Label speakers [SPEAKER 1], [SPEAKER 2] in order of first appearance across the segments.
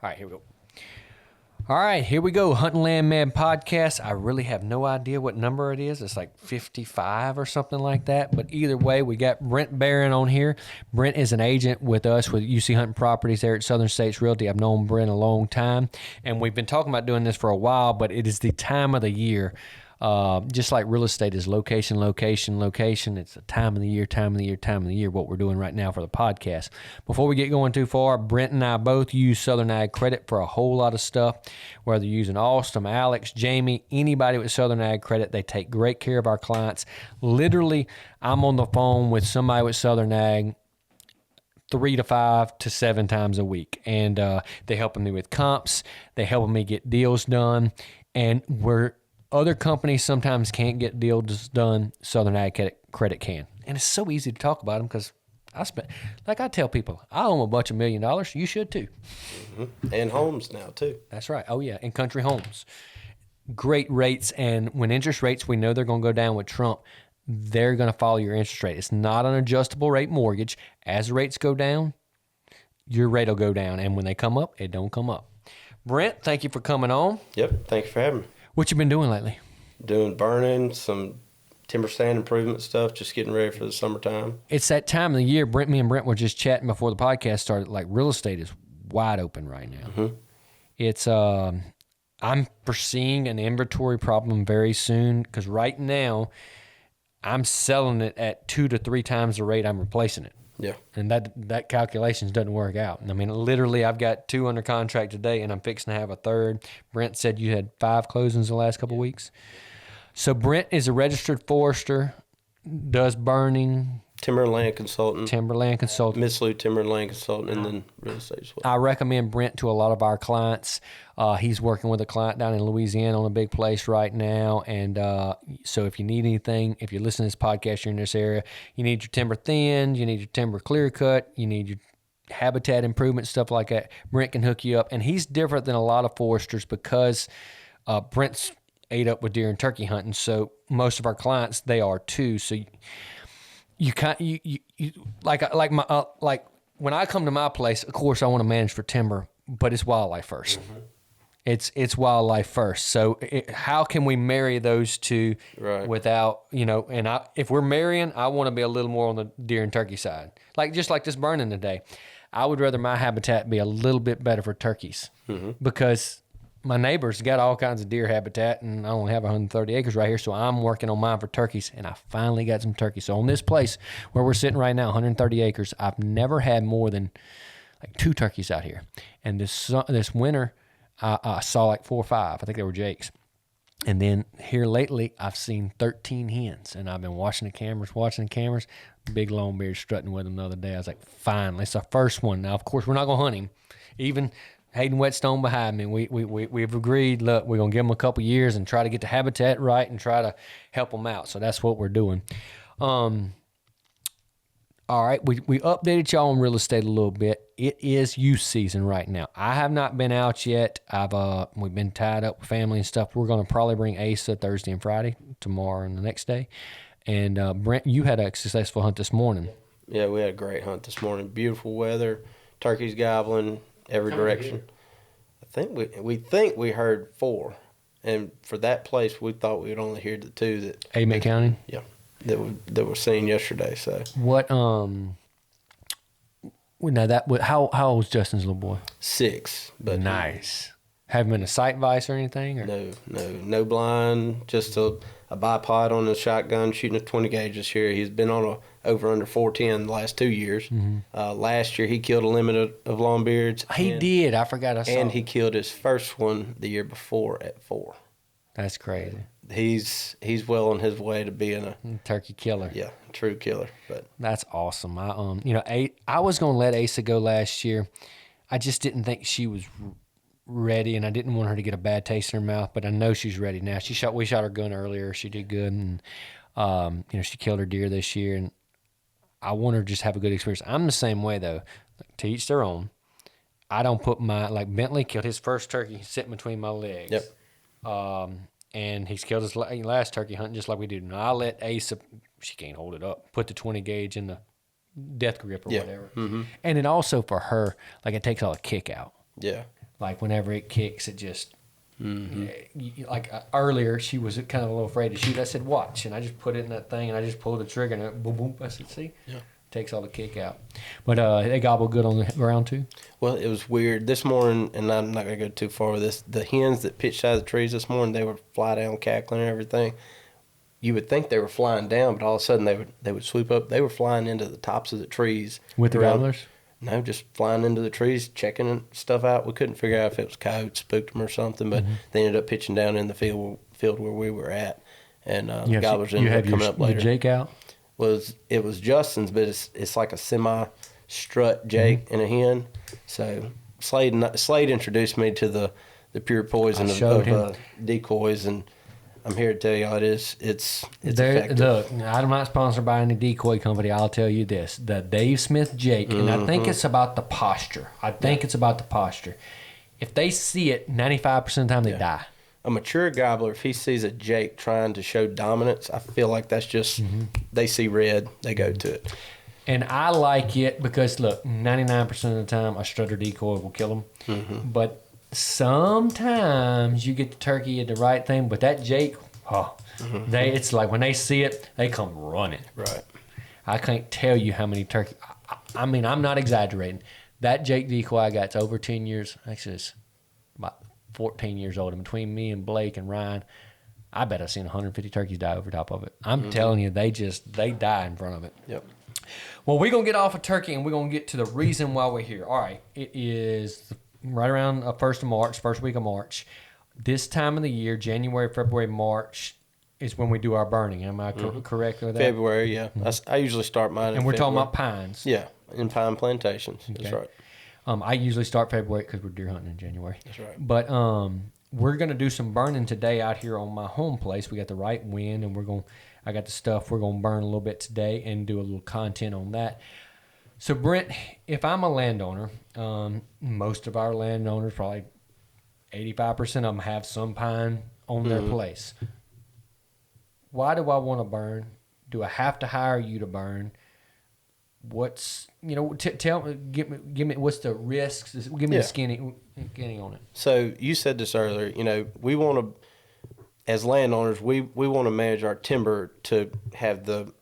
[SPEAKER 1] All right, here we go. All right, here we go. Hunting Land Man Podcast. I really have no idea what number it is. It's like 55 or something like that. But either way, we got Brent Barron on here. Brent is an agent with us with UC Hunting Properties there at Southern States Realty. I've known Brent a long time, and we've been talking about doing this for a while, but it is the time of the year. Just like real estate is location. It's the time of the year, what we're doing right now for the podcast. Before we get going too far, Brent and I both use Southern Ag Credit for a whole lot of stuff, whether you're using Austin, Alex, Jamie, anybody with Southern Ag Credit, they take great care of our clients. Literally, I'm on the phone with somebody with Southern Ag 3 to 5 to 7 times a week, and they helping me with comps, they helping me get deals done, and other companies sometimes can't get deals done, Southern Ag Credit can. And it's so easy to talk about them because I tell people, I own a bunch of $1 million. You should too.
[SPEAKER 2] Mm-hmm. And homes now too.
[SPEAKER 1] That's right. Oh yeah, and country homes. Great rates, and when interest rates, we know they're going to go down with Trump, they're going to follow your interest rate. It's not an adjustable rate mortgage. As the rates go down, your rate will go down, and when they come up, it don't come up. Brent, thank you for coming on.
[SPEAKER 2] Yep, thank you for having me.
[SPEAKER 1] What you been doing lately?
[SPEAKER 2] Doing burning, some timber stand improvement stuff, just getting ready for the summertime.
[SPEAKER 1] It's that time of the year. Me and Brent were just chatting before the podcast started. Like, real estate is wide open right now.
[SPEAKER 2] Mm-hmm.
[SPEAKER 1] It's I'm foreseeing an inventory problem very soon because right now I'm selling it at 2 to 3 times the rate I'm replacing it.
[SPEAKER 2] Yeah.
[SPEAKER 1] And that calculations doesn't work out. I mean, literally, I've got 2 under contract today, and I'm fixing to have a third. Brent said you had 5 closings the last couple of weeks. So Brent is a registered forester, does burning.
[SPEAKER 2] Timber and land consultant.
[SPEAKER 1] Midslew
[SPEAKER 2] Timber and land consultant, and then real estate as well.
[SPEAKER 1] I recommend Brent to a lot of our clients. He's working with a client down in Louisiana on a big place right now. And so if you need anything, if you listen to this podcast, you're in this area, you need your timber thinned, you need your timber clear cut, you need your habitat improvement, stuff like that, Brent can hook you up. And he's different than a lot of foresters because Brent's ate up with deer and turkey hunting. So most of our clients, they are too. So you can't, like when I come to my place, of course I want to manage for timber, but it's wildlife first.
[SPEAKER 2] Mm-hmm.
[SPEAKER 1] It's wildlife first. So how can we marry those two without, and if we're marrying, I want to be a little more on the deer and turkey side. Just like this burning today. I would rather my habitat be a little bit better for turkeys because my neighbors got all kinds of deer habitat, and I only have 130 acres right here, so I'm working on mine for turkeys, and I finally got some turkeys. So on this place where we're sitting right now, 130 acres, I've never had more than like 2 turkeys out here. And this winter, I saw like 4 or 5. I think they were jakes. And then here lately, I've seen 13 hens, and I've been watching the cameras. Big Longbeard strutting with them the other day. I was like, finally, it's our first one. Now, of course, we're not going to hunt him. Even Hayden Whetstone behind me, we've agreed, look, we're going to give them a couple years and try to get the habitat right and try to help them out. So that's what we're doing. All right, we updated y'all on real estate a little bit. It is youth season right now. I have not been out yet. We've been tied up with family and stuff. We're going to probably bring Asa Thursday and Friday, tomorrow and the next day. And Brent, you had a successful hunt this morning.
[SPEAKER 2] Yeah, we had a great hunt this morning. Beautiful weather, turkeys gobbling every direction. We think we heard 4, and for that place, we thought we'd only hear the 2 that.
[SPEAKER 1] Amen County.
[SPEAKER 2] Yeah. That were seen yesterday. So
[SPEAKER 1] what? How old was Justin's little boy?
[SPEAKER 2] 6. But
[SPEAKER 1] nice. Have him in a sight vise or anything? Or?
[SPEAKER 2] No blind. Just a bipod on the shotgun shooting a 20 gauge this year. He's been on a over under 410 the last 2 years. Mm-hmm. Last year he killed a limit of longbeards.
[SPEAKER 1] He did. I forgot I saw.
[SPEAKER 2] And he killed his first one the year before at 4.
[SPEAKER 1] That's crazy.
[SPEAKER 2] He's well on his way to being a
[SPEAKER 1] turkey killer.
[SPEAKER 2] Yeah, true killer. But
[SPEAKER 1] that's awesome. I was gonna let Asa go last year. I just didn't think she was ready, and I didn't want her to get a bad taste in her mouth. But I know she's ready now. We shot her gun earlier. She did good, and she killed her deer this year. And I want her to just have a good experience. I'm the same way though. To each their own. I don't put Bentley killed his first turkey sitting between my legs.
[SPEAKER 2] Yep.
[SPEAKER 1] And he's killed his last turkey hunting just like we did. And I let Asa, she can't hold it up, put the 20 gauge in the death grip or whatever. Mm-hmm. And it also for her, it takes all the kick out.
[SPEAKER 2] Yeah.
[SPEAKER 1] Like whenever it kicks, it just earlier she was kind of a little afraid to shoot. I said, watch, and I just put it in that thing and I just pulled the trigger and it, boom, boom. I said, see, takes all the kick out. But they gobble good on the ground too.
[SPEAKER 2] Well, it was weird this morning, and I'm not gonna go too far with this. The hens that pitched out of the trees this morning, they would fly down cackling and everything. You would think they were flying down, but all of a sudden they would swoop up. They were flying into the tops of the trees
[SPEAKER 1] With the gobblers?
[SPEAKER 2] No, just flying into the trees, checking stuff out. We couldn't figure out if it was coyotes, spooked them or something, but they ended up pitching down in the field where we were at, and gobblers ended up coming up later.
[SPEAKER 1] You Jake out?
[SPEAKER 2] It was Justin's, but it's like a semi-strut Jake and a hen. So Slade introduced me to the pure poison of decoys, and I'm here to tell y'all it's effective.
[SPEAKER 1] Look, I'm not sponsored by any decoy company. I'll tell you this: the Dave Smith Jake, and I think it's about the posture. It's about the posture. If they see it, 95% of the time they die. A
[SPEAKER 2] mature gobbler, if he sees a Jake trying to show dominance, I feel like that's just they see red, they go to it.
[SPEAKER 1] And I like it because look, 99% of the time a strutter decoy will kill them, but sometimes you get the turkey at the right thing, but that Jake, it's like when they see it, they come running.
[SPEAKER 2] Right.
[SPEAKER 1] I can't tell you how many turkey. I mean, I'm not exaggerating. That Jake decoy I got's over 10 years. Actually, it's about 14 years old. And between me and Blake and Ryan, I bet I've seen 150 turkeys die over top of it. I'm telling you, they die in front of it.
[SPEAKER 2] Yep.
[SPEAKER 1] Well, we're going to get off of turkey and we're going to get to the reason why we're here. All right. It is right around first week of March. This time of the year, January, February, March, is when we do our burning. Am I correct with that?
[SPEAKER 2] February, yeah. I usually start mine in
[SPEAKER 1] And we're
[SPEAKER 2] February.
[SPEAKER 1] talking about pines.
[SPEAKER 2] Yeah, in pine plantations. Okay. That's right.
[SPEAKER 1] I usually start February because we're deer hunting in January.
[SPEAKER 2] That's right.
[SPEAKER 1] But we're going to do some burning today out here on my home place. We got the right wind, and I got the stuff. We're going to burn a little bit today and do a little content on that. So, Brent, if I'm a landowner, most of our landowners, probably 85% of them have some pine on their place. Why do I want to burn? Do I have to hire you to burn? What's, tell me, give me what's the risks? Give me the skinny on it.
[SPEAKER 2] So you said this earlier, we want to, as landowners, we want to manage our timber to have the,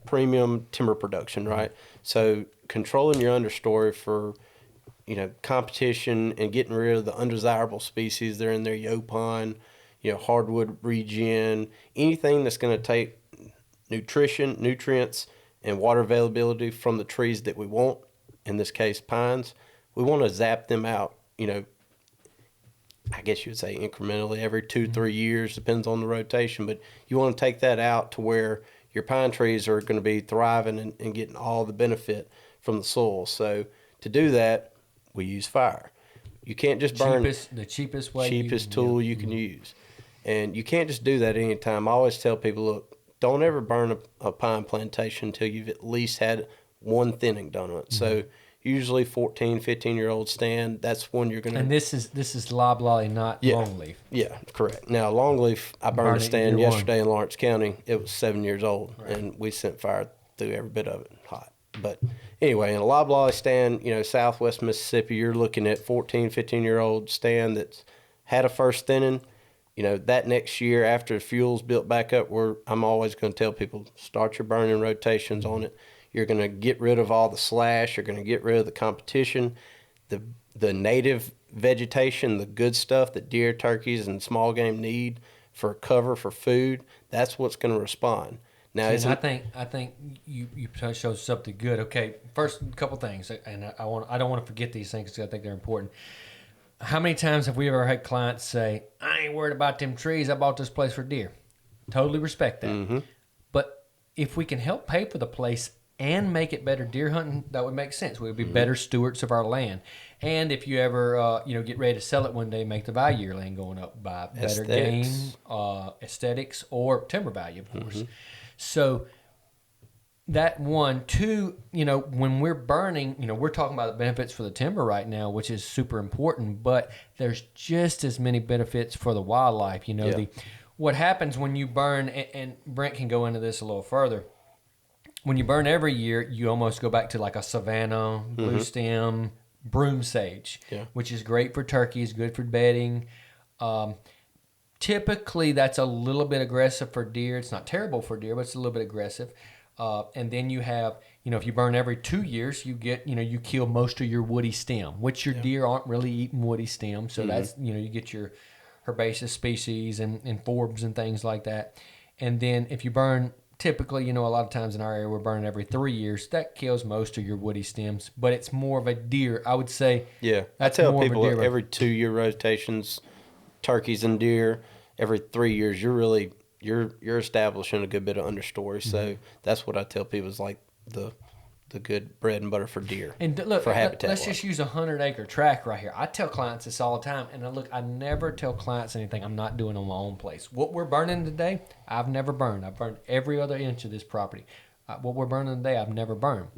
[SPEAKER 2] premium timber production, right? So controlling your understory for, competition and getting rid of the undesirable species that are in their yopon, hardwood regen, anything that's going to take nutrients, and water availability from the trees that we want, in this case pines, we want to zap them out, I guess you would say incrementally every 2-3 years, depends on the rotation, but you want to take that out to where your pine trees are going to be thriving and getting all the benefit from the soil. So to do that, we use fire. You can't just burn
[SPEAKER 1] the cheapest way,
[SPEAKER 2] tool you can use. And you can't just do that anytime. I always tell people, look, don't ever burn a pine plantation until you've at least had one thinning done on it. So usually 14, 15-year-old stand, that's when you're going to...
[SPEAKER 1] And this is loblolly, not longleaf.
[SPEAKER 2] Yeah, correct. Now, longleaf, I burned a stand yesterday in Lawrence County. It was 7 years old, and we sent fire through every bit of it hot. But anyway, in a loblolly stand, southwest Mississippi, you're looking at 14, 15-year-old stand that's had a first thinning. That next year after the fuel's built back up, I'm always going to tell people, start your burning rotations on it. You're going to get rid of all the slash. You're going to get rid of the competition, the native vegetation, the good stuff that deer, turkeys, and small game need for cover, for food. That's what's going to respond. Now,
[SPEAKER 1] I think you showed something good. Okay, first couple things, and I don't want to forget these things because I think they're important. How many times have we ever had clients say, I ain't worried about them trees, I bought this place for deer? Totally respect that. But if we can help pay for the place and make it better deer hunting, that would make sense. We would be better stewards of our land. And if you ever get ready to sell it one day, make the value of your land going up by better game, aesthetics, or timber value, of course. So that one. Two, when we're burning, we're talking about the benefits for the timber right now, which is super important, but there's just as many benefits for the wildlife. What happens when you burn, and Brent can go into this a little further, when you burn every year, you almost go back to like a savanna, blue stem, broom sage, which is great for turkeys, good for bedding. Typically, that's a little bit aggressive for deer. It's not terrible for deer, but it's a little bit aggressive. And then you have, if you burn every 2 years, you get, you kill most of your woody stem, which your deer aren't really eating woody stem. So that's, you get your herbaceous species and forbs and things like that. And then if you burn, typically, a lot of times in our area, we're burning every 3 years. That kills most of your woody stems, but it's more of a deer, I would say.
[SPEAKER 2] Yeah, I tell people every 2 year rotations, turkeys and deer, every 3 years, you're establishing a good bit of understory. So that's what I tell people is like the good bread and butter for deer.
[SPEAKER 1] And look,
[SPEAKER 2] for habitat.
[SPEAKER 1] Let's just use a 100-acre tract right here. I tell clients this all the time, and I never tell clients anything I'm not doing on my own place. What we're burning today, I've never burned. I've burned every other inch of this property. What we're burning today, I've never burned.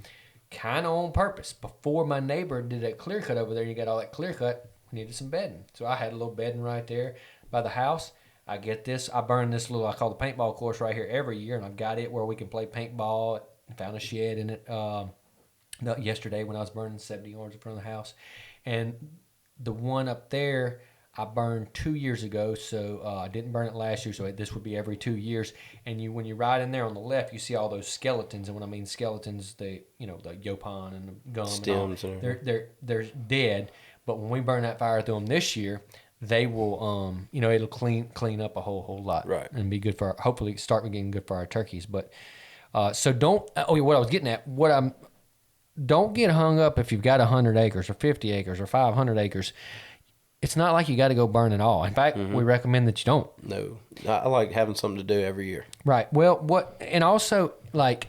[SPEAKER 1] Kind of on purpose. Before my neighbor did that clear cut over there, you got all that clear cut, we needed some bedding. So I had a little bedding right there by the house. I burn this little, I call the paintball course right here every year, and I've got it where we can play paintball. Found a shed in it yesterday when I was burning 70 yards in front of the house. And the one up there I burned 2 years ago, so I didn't burn it last year, so this would be every 2 years. And when you ride in there on the left, you see all those skeletons. And when I mean skeletons, the yopon and the gum
[SPEAKER 2] stems,
[SPEAKER 1] and all, they're dead. But when we burn that fire through them this year, they will, it'll clean up a whole lot,
[SPEAKER 2] right,
[SPEAKER 1] and be good for hopefully start getting good for our turkeys. But so don't. What I was getting at, don't get hung up if you've got 100 acres or 50 acres or 500 acres. It's not like you got to go burn it all. In fact, we recommend that you don't.
[SPEAKER 2] No, I like having something to do every year.
[SPEAKER 1] Right. Well, and also like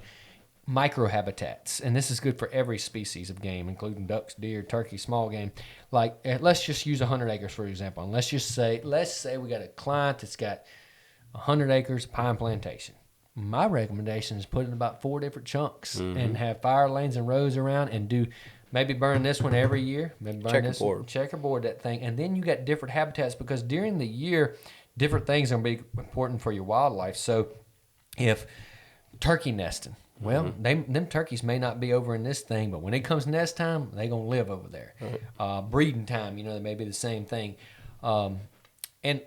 [SPEAKER 1] microhabitats, and this is good for every species of game, including ducks, deer, turkey, small game. Like, let's just use 100 acres for example, and let's say we got a client that's got 100 acres of pine plantation. My recommendation is put in about 4 different chunks and have fire lanes and rows around, and maybe burn this one every year. Maybe burn checkerboard that thing, and then you got different habitats, because during the year, different things are going to be important for your wildlife. So, if turkey nesting. Well, them turkeys may not be over in this thing, but when it comes nest time, they're going to live over there. Right. Breeding time, they may be the same thing. And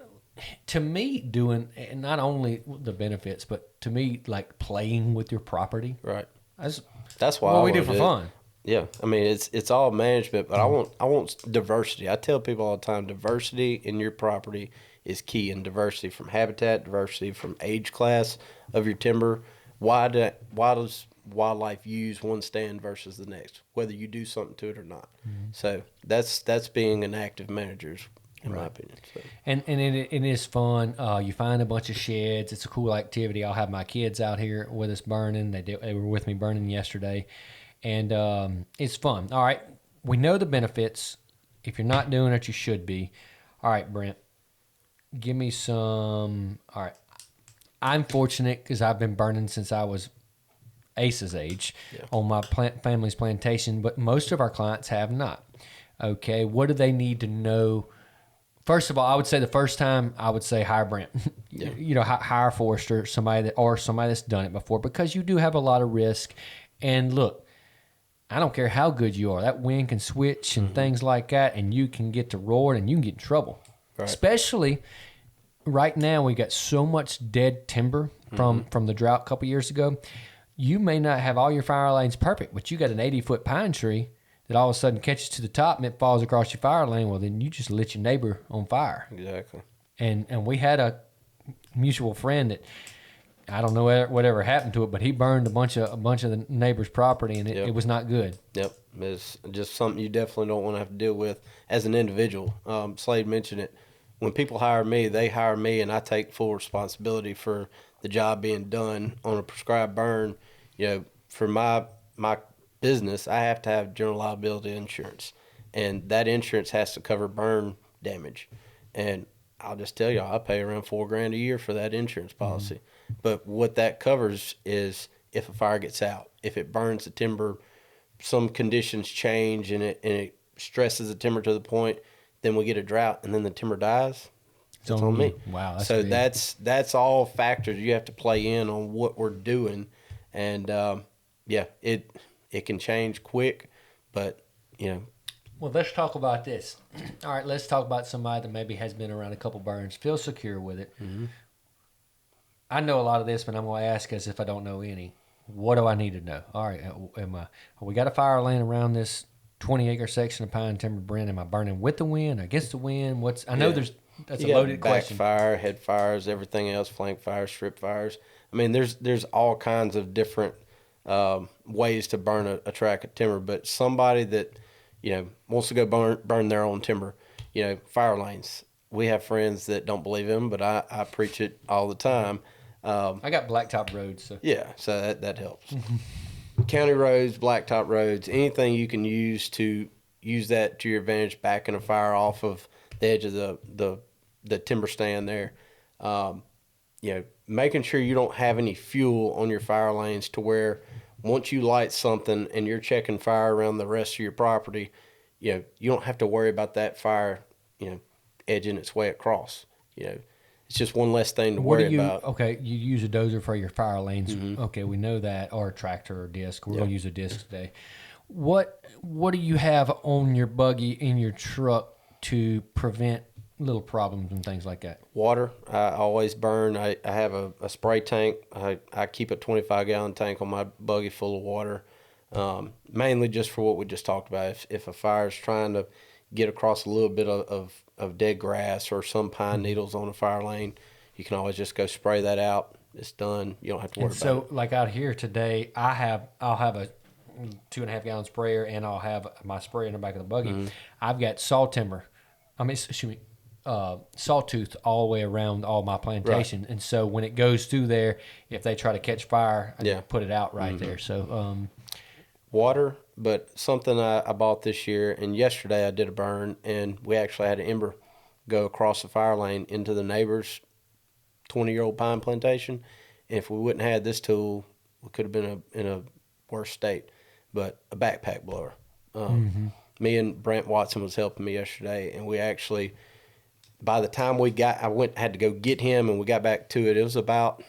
[SPEAKER 1] to me, doing not only the benefits, but to me, like playing with your property.
[SPEAKER 2] Right.
[SPEAKER 1] That's what we do for fun.
[SPEAKER 2] Yeah, I mean it's all management, but I want diversity. I tell people all the time, diversity in your property is key, and diversity from habitat, diversity from age class of your timber. Why does wildlife use one stand versus the next, whether you do something to it or not? So that's being an active manager, in my opinion. So.
[SPEAKER 1] And it is fun. You find a bunch of sheds. It's a cool activity. I'll have my kids out here with us burning. They were with me burning yesterday, and it's fun. All right, we know the benefits. If you're not doing it, you should be. All right, Brent, give me some. All right. I'm fortunate because I've been burning since I was Ace's age on my family's plantation, but most of our clients have not. Okay, what do they need to know? First of all, I would say the first time, I would say hire Brent. Hire a forester, somebody that's done it before, because you do have a lot of risk. And look, I don't care how good you are. That wind can switch and things like that, and you can get to roaring and you can get in trouble. Right. Especially right now, we got so much dead timber from the drought a couple years ago. You may not have all your fire lanes perfect, but you got an 80-foot pine tree that all of a sudden catches to the top and it falls across your fire lane. Well, then you just lit your neighbor on fire.
[SPEAKER 2] Exactly.
[SPEAKER 1] And we had a mutual friend that, I don't know whatever happened to it, but he burned a bunch of the neighbor's property, and it was not good.
[SPEAKER 2] Yep, it's just something you definitely don't want to have to deal with as an individual. Slade mentioned it. When people hire me, they hire me, and I take full responsibility for the job being done on a prescribed burn. For my business, I have to have general liability insurance, and that insurance has to cover burn damage. And I'll just tell you, I pay around $4,000 a year for that insurance policy. But what that covers is if a fire gets out, if it burns the timber, some conditions change, and it stresses the timber to the point, then we get a drought, and then the timber dies. It's on me.
[SPEAKER 1] Wow.
[SPEAKER 2] So that's all factors you have to play in on what we're doing, and it can change quick, but
[SPEAKER 1] Well, let's talk about this. All right, let's talk about somebody that maybe has been around a couple burns, feels secure with it.
[SPEAKER 2] Mm-hmm.
[SPEAKER 1] I know a lot of this, but I'm going to ask as if I don't know any. What do I need to know? All right, we got a fire lane around this 20-acre section of pine timber, Brent. Am I burning with the wind, against the wind? I know that's a loaded question.
[SPEAKER 2] Backfire, head fires, everything else, flank fires, strip fires. I mean, there's all kinds of different ways to burn a tract of timber. But somebody that wants to go burn their own timber, fire lanes. We have friends that don't believe in them, but I preach it all the time.
[SPEAKER 1] I got blacktop roads, so
[SPEAKER 2] yeah, so that helps. County roads, blacktop roads, anything you can use that to your advantage, backing a fire off of the edge of the timber stand there. Making sure you don't have any fuel on your fire lanes to where once you light something and you're checking fire around the rest of your property, you don't have to worry about that fire, edging its way across. It's just one less thing to worry about.
[SPEAKER 1] Okay, you use a dozer for your fire lanes.
[SPEAKER 2] Mm-hmm.
[SPEAKER 1] Okay, we know that, or a tractor or disc. We're going to use a disc today. What do you have on your buggy in your truck to prevent little problems and things like that?
[SPEAKER 2] Water. I always burn. I have a spray tank. I keep a 25-gallon tank on my buggy full of water, mainly just for what we just talked about. If a fire is trying to get across a little bit of dead grass or some pine needles on a fire lane, you can always just go spray that out. It's done. You don't have to worry about it.
[SPEAKER 1] So, like out here today, I'll have a 2.5-gallon sprayer, and I'll have my sprayer in the back of the buggy.
[SPEAKER 2] Mm-hmm.
[SPEAKER 1] I've got sawtooth all the way around all my plantation, right. And so when it goes through there, if they try to catch fire, I can put it out right there. So
[SPEAKER 2] water, but something I bought this year, and yesterday I did a burn, and we actually had an ember go across the fire lane into the neighbor's 20-year-old pine plantation. And if we wouldn't have had this tool, we could have been in a worse state. But a backpack blower. Me and Brent Watson was helping me yesterday, and we actually, by the time had to go get him, and we got back to it. It was about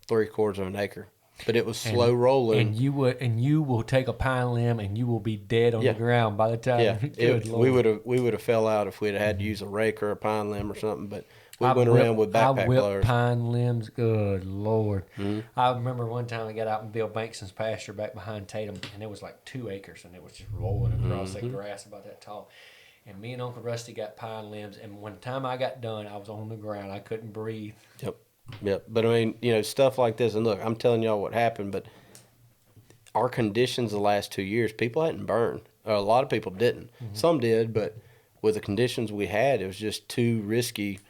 [SPEAKER 2] 3/4 of an acre, but it was slow rolling.
[SPEAKER 1] And you will take a pine limb, and you will be dead on the ground by the time.
[SPEAKER 2] Yeah, we would have fell out if we'd had to use a rake or a pine limb or something. But we went around with backpack blowers.
[SPEAKER 1] Pine limbs. Good Lord.
[SPEAKER 2] Mm-hmm.
[SPEAKER 1] I remember one time I got out in Bill Bankston's pasture back behind Tatum, and it was like 2 acres, and it was just rolling across that grass about that tall. And me and Uncle Rusty got pine limbs, and one time I got done, I was on the ground. I couldn't breathe.
[SPEAKER 2] Yep. But I mean, stuff like this, and look, I'm telling y'all what happened, but our conditions the last 2 years, people hadn't burned. A lot of people didn't. Mm-hmm. Some did, but with the conditions we had, it was just too risky.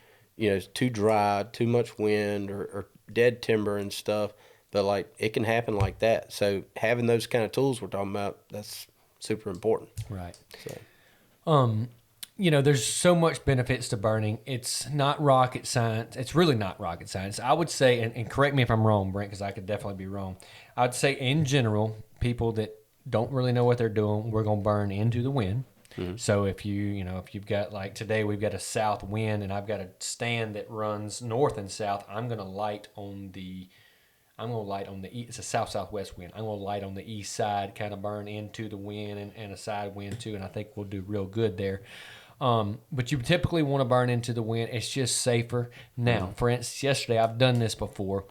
[SPEAKER 2] It's too dry, too much wind, or dead timber and stuff. But it can happen like that. So having those kind of tools we're talking about, that's super important.
[SPEAKER 1] Right. So, there's so much benefits to burning. It's not rocket science. It's really not rocket science. I would say, and correct me if I'm wrong, Brent, because I could definitely be wrong. I would say in general, people that don't really know what they're doing, we're going to burn into the wind. Mm-hmm. So if if you've got, like today, we've got a south wind, and I've got a stand that runs north and south, I'm going to light on the it's a south-southwest wind. I'm going to light on the east side, kind of burn into the wind and a side wind too, and I think we'll do real good there. But you typically want to burn into the wind. It's just safer. Now, for instance, yesterday, I've done this before.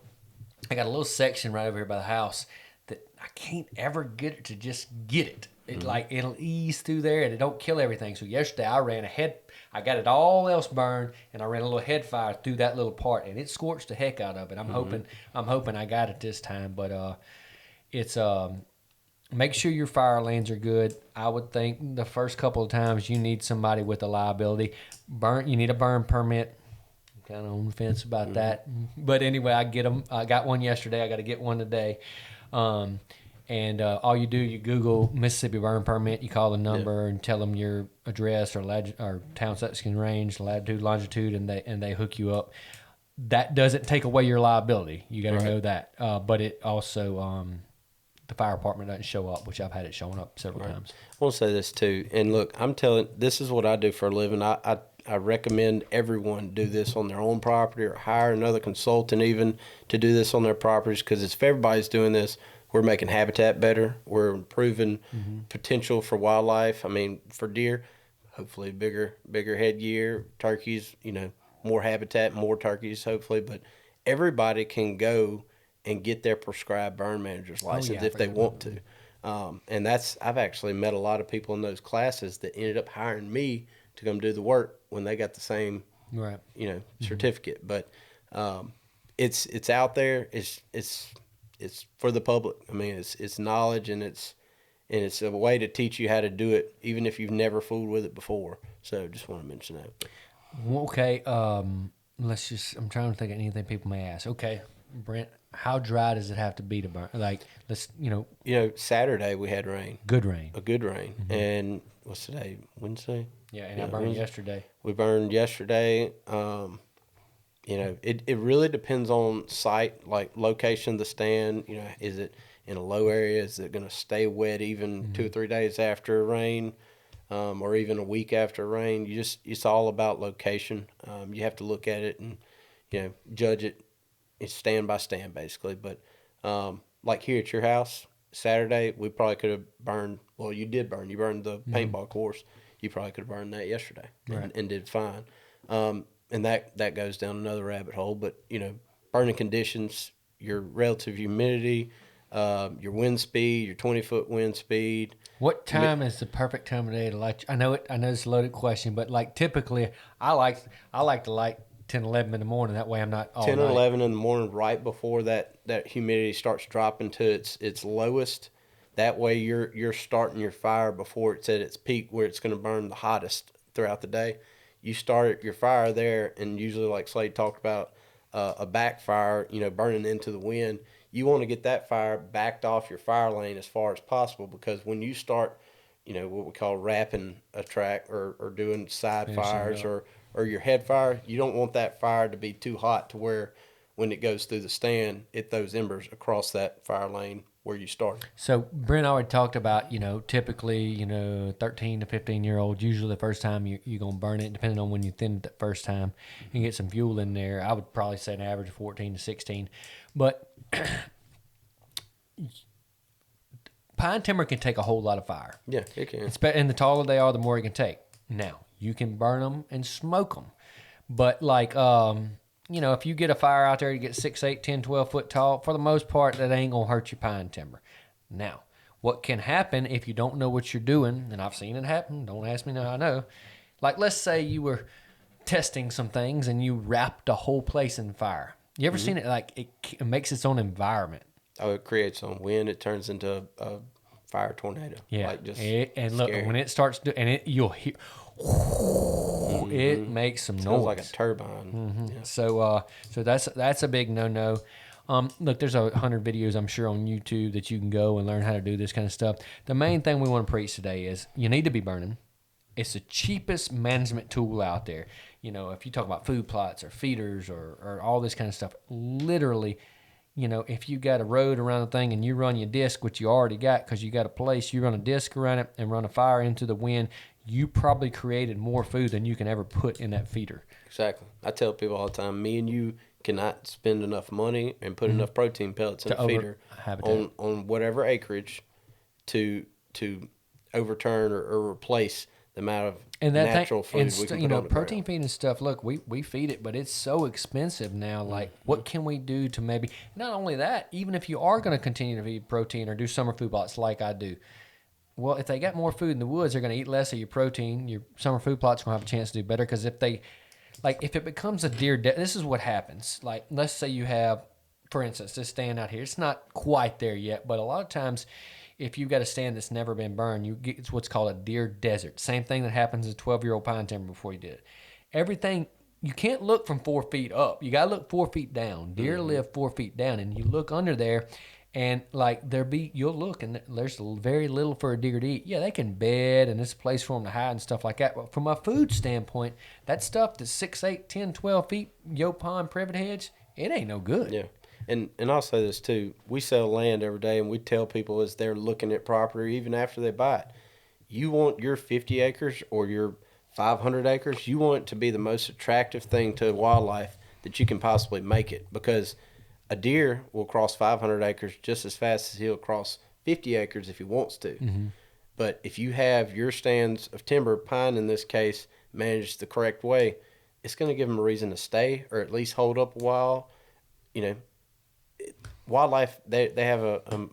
[SPEAKER 1] I got a little section right over here by the house that I can't ever get it to just get it. It'll ease through there, and it don't kill everything. So yesterday I got it all else burned, and I ran a little head fire through that little part, and it scorched the heck out of it. I'm hoping I got it this time, but it's make sure your fire lanes are good. I would think the first couple of times you need somebody with a liability. You need a burn permit. I'm kind of on the fence about that, but anyway, I get them. I got one yesterday. I got to get one today. And all you do, you Google Mississippi burn permit, you call the number and tell them your address or town section range, latitude, longitude, and they hook you up. That doesn't take away your liability. You got to know that. But it also, the fire department doesn't show up, which I've had it showing up several times.
[SPEAKER 2] I want to say this too. And look, this is what I do for a living. I recommend everyone do this on their own property or hire another consultant even to do this on their properties, because if everybody's doing this, we're making habitat better. We're improving potential for wildlife. I mean, for deer, hopefully bigger headgear, turkeys, more habitat, more turkeys, hopefully. But everybody can go and get their prescribed burn manager's license if they want to. And I've actually met a lot of people in those classes that ended up hiring me to come do the work when they got the same, certificate. But it's out there. It's for the public. I mean, it's knowledge, and it's a way to teach you how to do it, even if you've never fooled with it before. So just want to mention that.
[SPEAKER 1] Okay. I'm trying to think of anything people may ask. Okay, Brent, how dry does it have to be to burn? Like,
[SPEAKER 2] Saturday we had rain.
[SPEAKER 1] Good rain.
[SPEAKER 2] A good rain. And what's today? Wednesday?
[SPEAKER 1] Yeah, and I burned yesterday.
[SPEAKER 2] We burned yesterday. It really depends on site, like location of the stand. Is it in a low area? Is it going to stay wet even 2 or 3 days after rain, or even a week after rain? It's all about location. You have to look at it and, judge it. It's stand by stand basically. But like here at your house, Saturday, we probably could have burned. Well, you did burn. You burned the paintball course. You probably could have burned that yesterday and did fine. And that goes down another rabbit hole. But, burning conditions, your relative humidity, your wind speed, your 20-foot wind speed.
[SPEAKER 1] What time is the perfect time of day to light? I know it's a loaded question, but like typically I like to light 10, 11 in the morning. That way I'm not all
[SPEAKER 2] 10 or
[SPEAKER 1] night.
[SPEAKER 2] 11 in the morning, right before that humidity starts dropping to its lowest. That way you're starting your fire before it's at its peak, where it's going to burn the hottest throughout the day. You start your fire there, and usually, like Slade talked about, a backfire, burning into the wind. You want to get that fire backed off your fire lane as far as possible, because when you start, what we call wrapping a track or doing side fires or your head fire, you don't want that fire to be too hot to where when it goes through the stand, it throws embers across that fire lane where you started.
[SPEAKER 1] So Brent already talked about, typically, 13 to 15-year-olds, usually the first time you're going to burn it, depending on when you thin it the first time, and get some fuel in there. I would probably say an average of 14 to 16. But pine timber can take a whole lot of fire.
[SPEAKER 2] Yeah, it can.
[SPEAKER 1] And the taller they are, the more it can take. Now, you can burn them and smoke them. But like, if you get a fire out there, you get 6, 8, 10, 12 foot tall, for the most part, that ain't going to hurt your pine timber. Now, what can happen if you don't know what you're doing, and I've seen it happen, don't ask me now, I know. Like, let's say you were testing some things and you wrapped a whole place in fire. You ever seen it? Like, it makes its own environment.
[SPEAKER 2] Oh, it creates some wind. It turns into a fire tornado.
[SPEAKER 1] Yeah.
[SPEAKER 2] Like just
[SPEAKER 1] and look,
[SPEAKER 2] scary.
[SPEAKER 1] when it starts to, you'll hear, it makes some noise.
[SPEAKER 2] Sounds like a turbine. Yeah.
[SPEAKER 1] So that's a big no-no. Look, there's 100 videos, I'm sure, on YouTube that you can go and learn how to do this kind of stuff. The main thing we want to preach today is you need to be burning. It's the cheapest management tool out there. If you talk about food plots or feeders or all this kind of stuff, literally, if you got a road around the thing and you run your disc, which you already got because you got a place, you run a disc around it and run a fire into the wind, you probably created more food than you can ever put in that feeder.
[SPEAKER 2] Exactly. I tell people all the time, me and you cannot spend enough money and put enough protein pellets in a feeder on whatever acreage to overturn or replace the amount of natural food we can put on the
[SPEAKER 1] protein
[SPEAKER 2] ground.
[SPEAKER 1] feed and stuff. Look, we feed it, but it's so expensive now. Like, what can we do to maybe not only that? Even if you are going to continue to feed protein or do summer food plots like I do, well, if they got more food in the woods, they're going to eat less of your protein. Your summer food plot's going to have a chance to do better because if it becomes a deer, this is what happens. Like, let's say you have, for instance, this stand out here. It's not quite there yet, but a lot of times, if you've got a stand that's never been burned, it's what's called a deer desert. Same thing that happens in 12-year-old pine timber before you did it. Everything, you can't look from 4 feet up. You got to look 4 feet down. Deer live 4 feet down, and you look under there, and like you'll look, and there's very little for a deer to eat. Yeah, they can bed, and there's a place for them to hide and stuff like that. But from a food standpoint, that stuff that's 6, 8, 10, 12 feet, yopon, privet hedge, it ain't no good.
[SPEAKER 2] Yeah. And I'll say this too. We sell land every day, and we tell people as they're looking at property, even after they buy it, you want your 50 acres or your 500 acres, you want it to be the most attractive thing to wildlife that you can possibly make it. Because A deer will cross 500 acres just as fast as he'll cross 50 acres if he wants to.
[SPEAKER 1] Mm-hmm.
[SPEAKER 2] But if you have your stands of timber, pine in this case, managed the correct way, it's going to give them a reason to stay or at least hold up a while. You know, wildlife, they have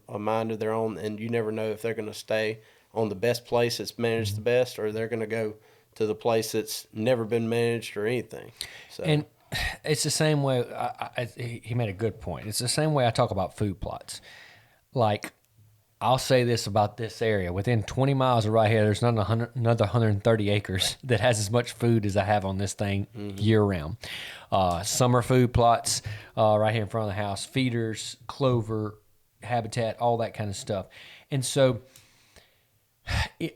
[SPEAKER 2] a mind of their own, and you never know if they're going to stay on the best place that's managed the best, or they're going to go to the place that's never been managed or anything. So.
[SPEAKER 1] And it's the same way. He made a good point. It's the same way I talk about food plots. Like, I'll say this about this area. Within 20 miles of right here, there's another 130 acres that has as much food as I have on this thing year round. Summer food plots right here in front of the house, feeders, clover, habitat, all that kind of stuff. And so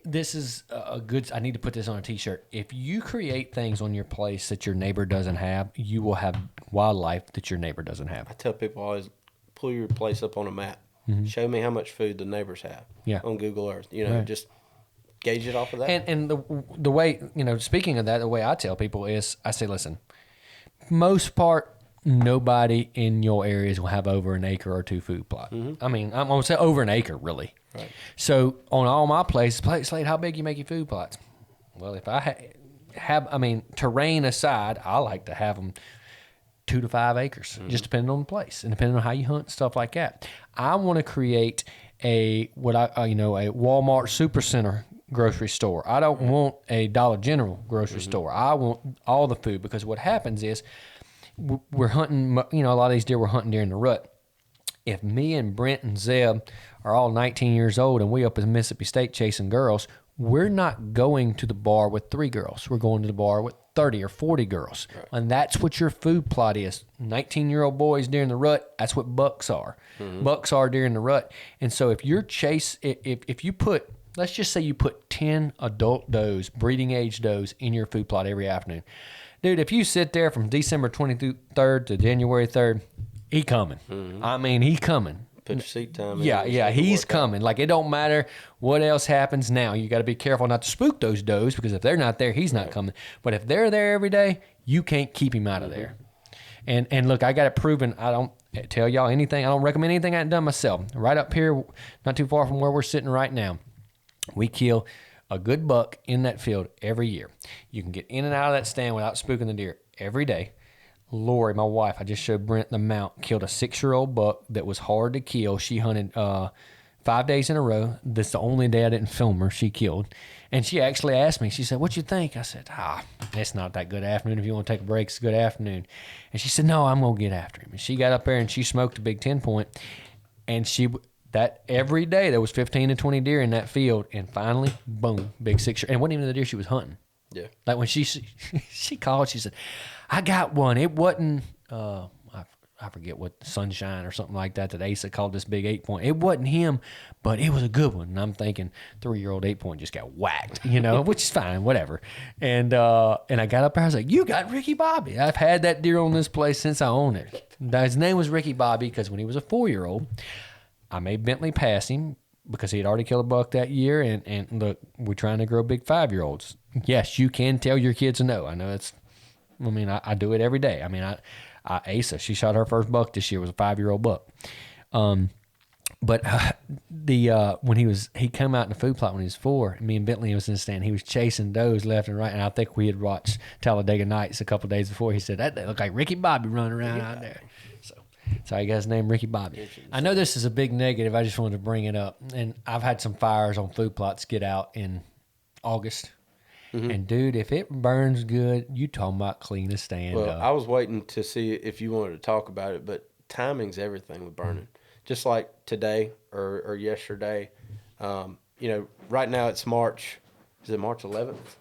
[SPEAKER 1] this is a good, I need to put this on a t-shirt. If you create things on your place that your neighbor doesn't have, you will have wildlife that your neighbor doesn't have.
[SPEAKER 2] I tell people always, pull your place up on a map.
[SPEAKER 1] Mm-hmm.
[SPEAKER 2] Show me how much food the neighbors have on Google Earth. You know,
[SPEAKER 1] right.
[SPEAKER 2] Just gauge it off of that.
[SPEAKER 1] And the way, you know, speaking of that, the way I tell people is, I say, listen, most part, nobody in your areas will have over an acre or two food plot. Mm-hmm. I mean, I'm going to say over an acre, really.
[SPEAKER 2] Right.
[SPEAKER 1] So on all my places, Slade, how big you make your food plots? Well, if I have, I mean, terrain aside, I like to have them 2 to 5 acres, just depending on the place and depending on how you hunt, stuff like that. I want to create a Walmart Supercenter grocery store. I don't want a Dollar General grocery store. I want all the food, because what happens is we're hunting, you know, a lot of these deer we're hunting during the rut. If me and Brent and Zeb are all 19 years old and we up in Mississippi State chasing girls, we're not going to the bar with 3 girls. We're going to the bar with 30 or 40 girls. Right. And that's what your food plot is. 19-year-old boys during the rut, that's what bucks are. Mm-hmm. Bucks are during the rut. And so if you're if you put, let's just say you put 10 adult does, breeding age does in your food plot every afternoon. Dude, if you sit there from December 23rd to January 3rd, he coming. Mm-hmm. I mean, he coming.
[SPEAKER 2] Put your seat time in.
[SPEAKER 1] Yeah, he's coming. Like, it don't matter what else happens now. You got to be careful not to spook those does, because if they're not there, he's not coming. But if they're there every day, you can't keep him out of there. And look, I got it proven. I don't tell y'all anything. I don't recommend anything I haven't done myself. Right up here, not too far from where we're sitting right now, we kill a good buck in that field every year. You can get in and out of that stand without spooking the deer every day. Lori, my wife, I just showed Brent the mount, killed a 6-year-old buck that was hard to kill. She hunted 5 days in a row. That's the only day I didn't film her. She killed. And she actually asked me, she said, "What you think?" I said, it's not that good afternoon. If you want to take a break, it's a good afternoon. And she said, "No, I'm going to get after him." And she got up there and she smoked a big 10-point. And that every day there was 15 to 20 deer in that field. And finally, boom, big 6-year. And it wasn't even the deer she was hunting. Yeah. Like when she called, she said, "I got one. It wasn't, I forget what, Sunshine or something like that Asa called this big 8-point. It wasn't him, but it was a good one." And I'm thinking, 3-year-old 8-point just got whacked, you know, which is fine, whatever. And I got up there, I was like, "You got Ricky Bobby." I've had that deer on this place since I own it. His name was Ricky Bobby because when he was a 4-year-old, I made Bentley pass him because he had already killed a buck that year. And look, we're trying to grow big 5-year-olds. Yes, you can tell your kids no. I know I do it every day. I mean, Asa, she shot her first buck this year, was a 5-year-old buck. But when he came out in the food plot when he was 4, and me and Bentley was in the stand, he was chasing does left and right. And I think we had watched Talladega Nights a couple of days before. He said, "That looked like Ricky Bobby running around out there." So I got his name, Ricky Bobby. I know this is a big negative. I just wanted to bring it up. And I've had some fires on food plots get out in August. Mm-hmm. And dude, if it burns good, you talking about clean the stand up.
[SPEAKER 2] I was waiting to see if you wanted to talk about it, but timing's everything with burning. Just like today or yesterday, right now it's March. Is it March 11th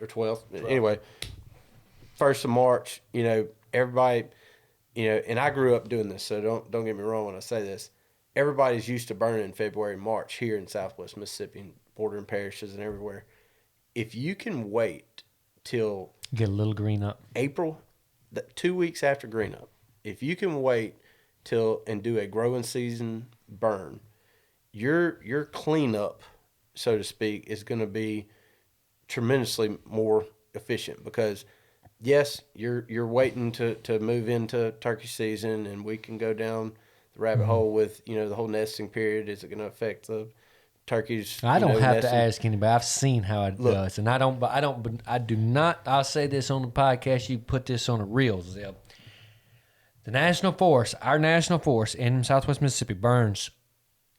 [SPEAKER 2] or 12th? Right. Anyway, 1st of March. Everybody. And I grew up doing this, so don't get me wrong when I say this. Everybody's used to burning in February, March here in Southwest Mississippi, and bordering parishes and everywhere. If you can wait till
[SPEAKER 1] get a little green up,
[SPEAKER 2] April, 2 weeks after green up, if you can wait till and do a growing season burn, your cleanup, so to speak, is going to be tremendously more efficient, because yes, you're waiting to move into turkey season, and we can go down the rabbit hole with the whole nesting period. Is it going to affect the turkeys?
[SPEAKER 1] I don't have
[SPEAKER 2] nesting?
[SPEAKER 1] to ask anybody. I've seen how it does, and I do not. I'll say this on the podcast. You put this on a reel, Zeb. The national forest, our national forest in Southwest Mississippi, burns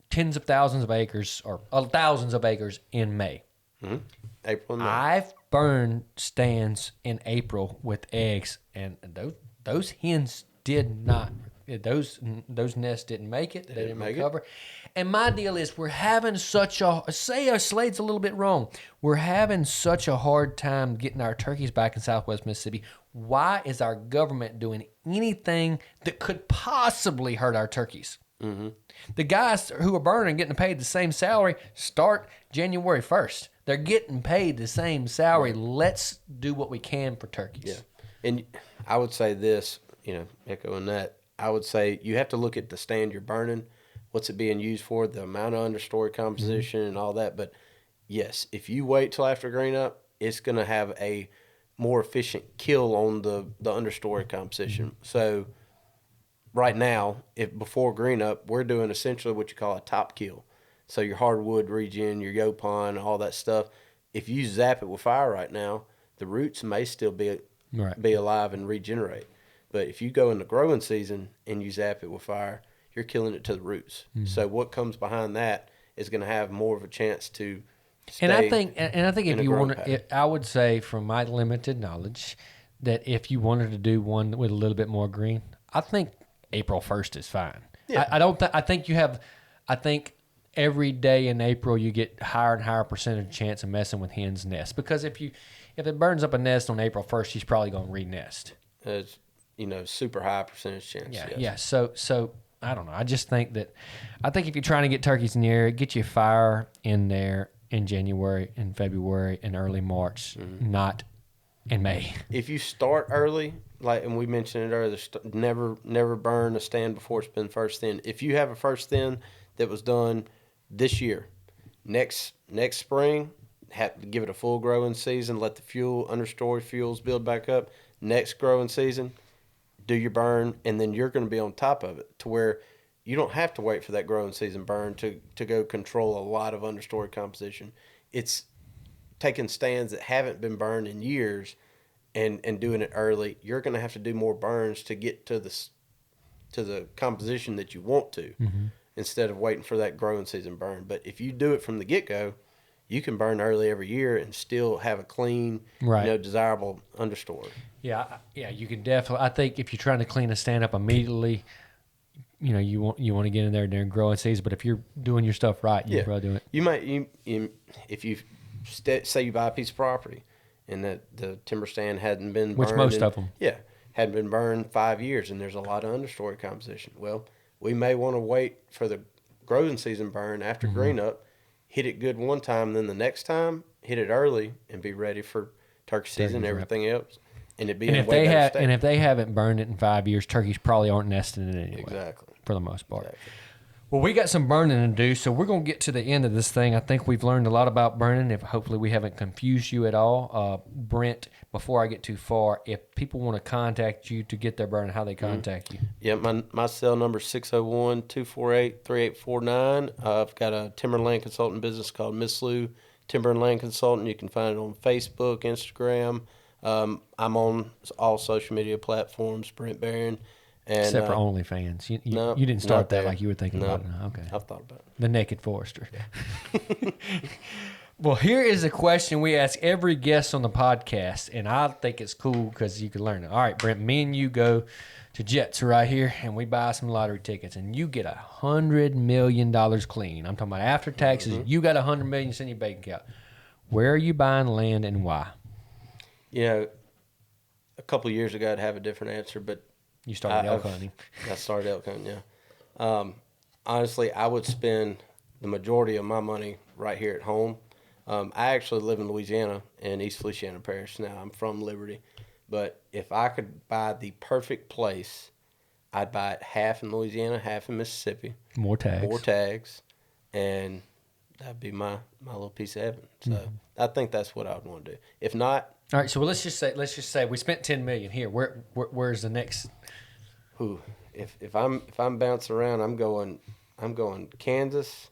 [SPEAKER 1] tens of thousands of acres or thousands of acres in May.
[SPEAKER 2] Mm-hmm. April and May.
[SPEAKER 1] I've burned stands in April with eggs, and those hens did not. Those nests didn't make it. They didn't recover. And my deal is, we're having such a Slade's a little bit wrong. We're having such a hard time getting our turkeys back in Southwest Mississippi. Why is our government doing anything that could possibly hurt our turkeys? Mm-hmm. The guys who are burning, getting paid the same salary, start January 1st. They're getting paid the same salary. Let's do what we can for turkeys.
[SPEAKER 2] Yeah. And I would say this, echoing that, I would say you have to look at the stand you're burning, what's it being used for, the amount of understory composition and all that. But yes, if you wait till after green up, it's going to have a more efficient kill on the understory composition. So right now, if before green up, we're doing essentially what you call a top kill. So your hardwood region, your yopon, all that stuff. If you zap it with fire right now, the roots may still be alive and regenerate. But if you go in the growing season and you zap it with fire, you're killing it to the roots. Mm-hmm. So what comes behind that is going to have more of a chance to stay.
[SPEAKER 1] And I think if you want to, I would say from my limited knowledge that if you wanted to do one with a little bit more green, I think April 1st is fine. Yeah. I think every day in April you get higher and higher percentage chance of messing with hens' nests, because if it burns up a nest on April 1st, she's probably going to re-nest.
[SPEAKER 2] Super high percentage chance.
[SPEAKER 1] Yeah,
[SPEAKER 2] yes.
[SPEAKER 1] yeah. So I don't know. I just think if you're trying to get turkeys in the area, get your fire in there in January and February and early March, not in May.
[SPEAKER 2] If you start early, and we mentioned it earlier, never burn a stand before it's been first thin. If you have a first thin that was done this year, next spring, have to give it a full growing season, let the understory fuels build back up. Next growing season, do your burn, and then you're going to be on top of it to where you don't have to wait for that growing season burn to go control a lot of understory composition. It's taking stands that haven't been burned in years and doing it early. You're going to have to do more burns to get to the composition that you want to, instead of waiting for that growing season burn. But if you do it from the get-go, you can burn early every year and still have a clean, desirable understory.
[SPEAKER 1] Yeah, you can definitely. I think if you're trying to clean a stand up immediately, you want to get in there during growing season. But if you're doing your stuff right, you're probably doing it.
[SPEAKER 2] You might if you say you buy a piece of property and that the timber stand hadn't been burned,
[SPEAKER 1] which most of them,
[SPEAKER 2] hadn't been burned 5 years, and there's a lot of understory composition. Well, we may want to wait for the growing season burn after green up. Hit it good one time, then the next time hit it early and be ready for turkey season and everything else. And it'd be
[SPEAKER 1] if they haven't burned it in 5 years, turkeys probably aren't nesting it anyway.
[SPEAKER 2] Exactly.
[SPEAKER 1] For the most part.
[SPEAKER 2] Exactly.
[SPEAKER 1] Well, we got some burning to do, so we're going to get to the end of this thing. I think we've learned a lot about burning. Hopefully we haven't confused you at all. Brent, before I get too far, if people want to contact you to get their burning, how they contact you?
[SPEAKER 2] Yeah, my cell number is 601-248-3849. I've got a timber and land consulting business called Miss Lou Timber and Land Consultant. You can find it on Facebook, Instagram. I'm on all social media platforms, Brent Barron. And,
[SPEAKER 1] except for OnlyFans. You didn't start that like you were thinking about it. No, okay.
[SPEAKER 2] I've thought about it.
[SPEAKER 1] The Naked Forester. Yeah. Well, here is a question we ask every guest on the podcast, and I think it's cool because you can learn it. All right, Brent, me and you go to Jets right here, and we buy some lottery tickets, and you get $100 million clean. I'm talking about after taxes. Mm-hmm. You got $100 million in your bank account. Where are you buying land and why?
[SPEAKER 2] A couple of years ago, I'd have a different answer, but
[SPEAKER 1] you started elk hunting.
[SPEAKER 2] I started elk hunting, yeah. Honestly, I would spend the majority of my money right here at home. I actually live in Louisiana, in East Feliciana Parish now. I'm from Liberty. But if I could buy the perfect place, I'd buy it half in Louisiana, half in Mississippi.
[SPEAKER 1] More tags.
[SPEAKER 2] And that'd be my little piece of heaven. So I think that's what I would want to do. If not,
[SPEAKER 1] All right, so let's just say we spent $10 million here. Where's the next?
[SPEAKER 2] Ooh, if I'm bouncing around, I'm going Kansas,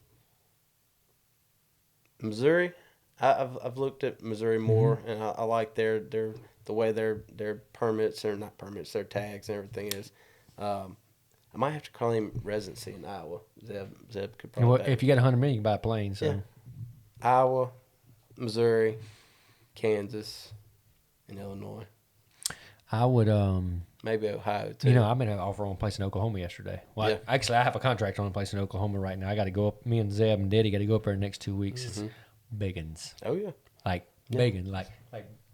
[SPEAKER 2] Missouri. I've looked at Missouri more, and I like the way their permits or not permits, their tags and everything is. I might have to claim residency in Iowa. Zeb could probably.
[SPEAKER 1] If you got $100 million, you can buy a plane. So.
[SPEAKER 2] Yeah. Iowa, Missouri, Kansas, and Illinois.
[SPEAKER 1] I would
[SPEAKER 2] maybe Ohio too.
[SPEAKER 1] I've been offering a place in Oklahoma yesterday. Well,
[SPEAKER 2] Yeah.
[SPEAKER 1] actually, I have a contract on a place in Oklahoma right now. I got to go up. Me and Zeb and Daddy got to go up there the next 2 weeks. It's biggins.
[SPEAKER 2] Oh yeah.
[SPEAKER 1] Like biggin, like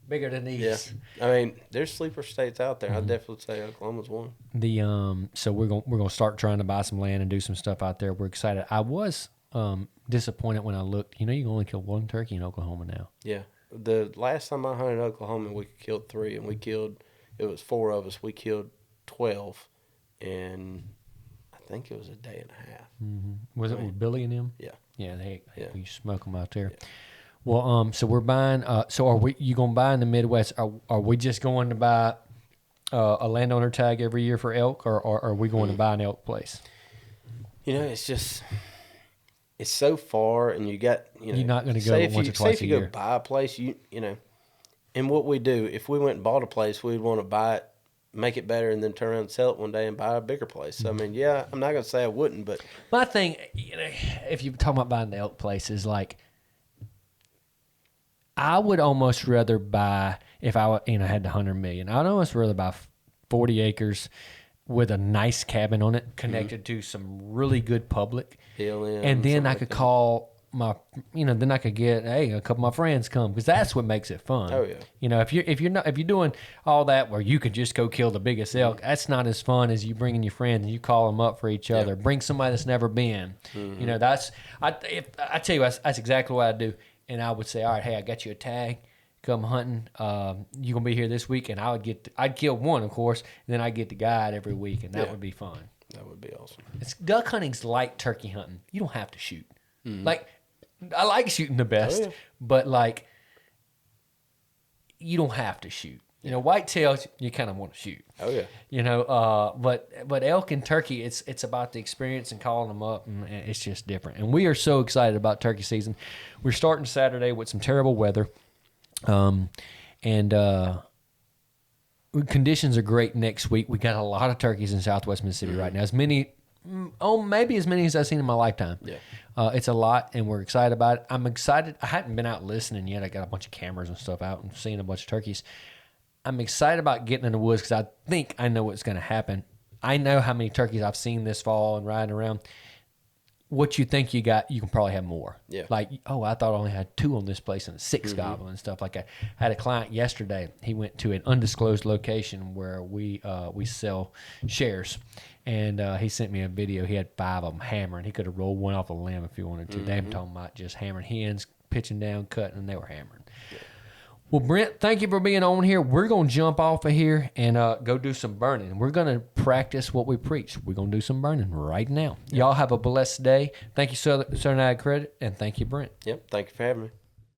[SPEAKER 1] bigger than these.
[SPEAKER 2] Yeah. I mean, there's sleeper states out there. I'd definitely say Oklahoma's one.
[SPEAKER 1] So we're gonna start trying to buy some land and do some stuff out there. We're excited. I was disappointed when I looked. You can only kill one turkey in Oklahoma now.
[SPEAKER 2] Yeah. The last time I hunted in Oklahoma, we killed 3, and it was 4 of us. We killed 12, and I think it was a day and a half.
[SPEAKER 1] Mm-hmm. Was it with Billy and them?
[SPEAKER 2] Yeah.
[SPEAKER 1] Yeah,
[SPEAKER 2] Yeah.
[SPEAKER 1] you smoke them out there.
[SPEAKER 2] Yeah.
[SPEAKER 1] Well, so we're buying. So are you gonna buy in the Midwest? Are we just going to buy a landowner tag every year for elk, or are we going to buy an elk place?
[SPEAKER 2] It's so far, and you got
[SPEAKER 1] you're not going to go once or twice a year.
[SPEAKER 2] Say if you go buy a place, and what we do, if we went and bought a place, we'd want to buy it, make it better, and then turn around and sell it one day and buy a bigger place. So, I mean, yeah, I'm not going to say I wouldn't, but
[SPEAKER 1] my thing, if you're talking about buying the elk place, is like I would almost rather buy if I had the $100 million. I'd almost rather buy 40 acres with a nice cabin on it, connected to some really good public, and then I could call my, then I could get a couple of my friends come, because that's what makes it fun.
[SPEAKER 2] Oh yeah.
[SPEAKER 1] If you're doing all that where you could just go kill the biggest elk, that's not as fun as you bringing your friends and you call them up for each other. Bring somebody that's never been. That's I tell you that's exactly what I do. And I would say, all right, hey, I got you a tag. Come hunting. You gonna be here this week, and I'd kill one, of course, and then I'd get the guide every week, and that would be fun.
[SPEAKER 2] That would be awesome.
[SPEAKER 1] Duck hunting's like turkey hunting. You don't have to shoot. Like, I like shooting the best, but like, you don't have to shoot. Whitetails, you kind of want to shoot.
[SPEAKER 2] Oh yeah.
[SPEAKER 1] But elk and turkey, it's about the experience and calling them up, and it's just different. And we are so excited about turkey season. We're starting Saturday with some terrible weather, and conditions are great next week. We got a lot of turkeys in Southwest Mississippi right now. Maybe as many as I've seen in my lifetime.
[SPEAKER 2] Yeah.
[SPEAKER 1] It's a lot, and we're excited about it. I'm excited. I hadn't been out listening yet. I got a bunch of cameras and stuff out and seeing a bunch of turkeys. I'm excited about getting in the woods because I think I know what's going to happen. I know how many turkeys I've seen this fall and riding around. What you think you got, you can probably have more.
[SPEAKER 2] Yeah.
[SPEAKER 1] Like, I thought I only had 2 on this place and 6 gobbling and stuff like that. I had a client yesterday. He went to an undisclosed location where we sell shares. And he sent me a video. He had 5 of them hammering. He could have rolled one off a limb if he wanted to. They were talking about just hammering hens, pitching down, cutting, and they were hammering. Yeah. Well, Brent, thank you for being on here. We're going to jump off of here and go do some burning. We're going to practice what we preach. We're going to do some burning right now. Y'all have a blessed day. Thank you, Southern Ag Credit, and thank you, Brent.
[SPEAKER 2] Yep. Thank you for having me.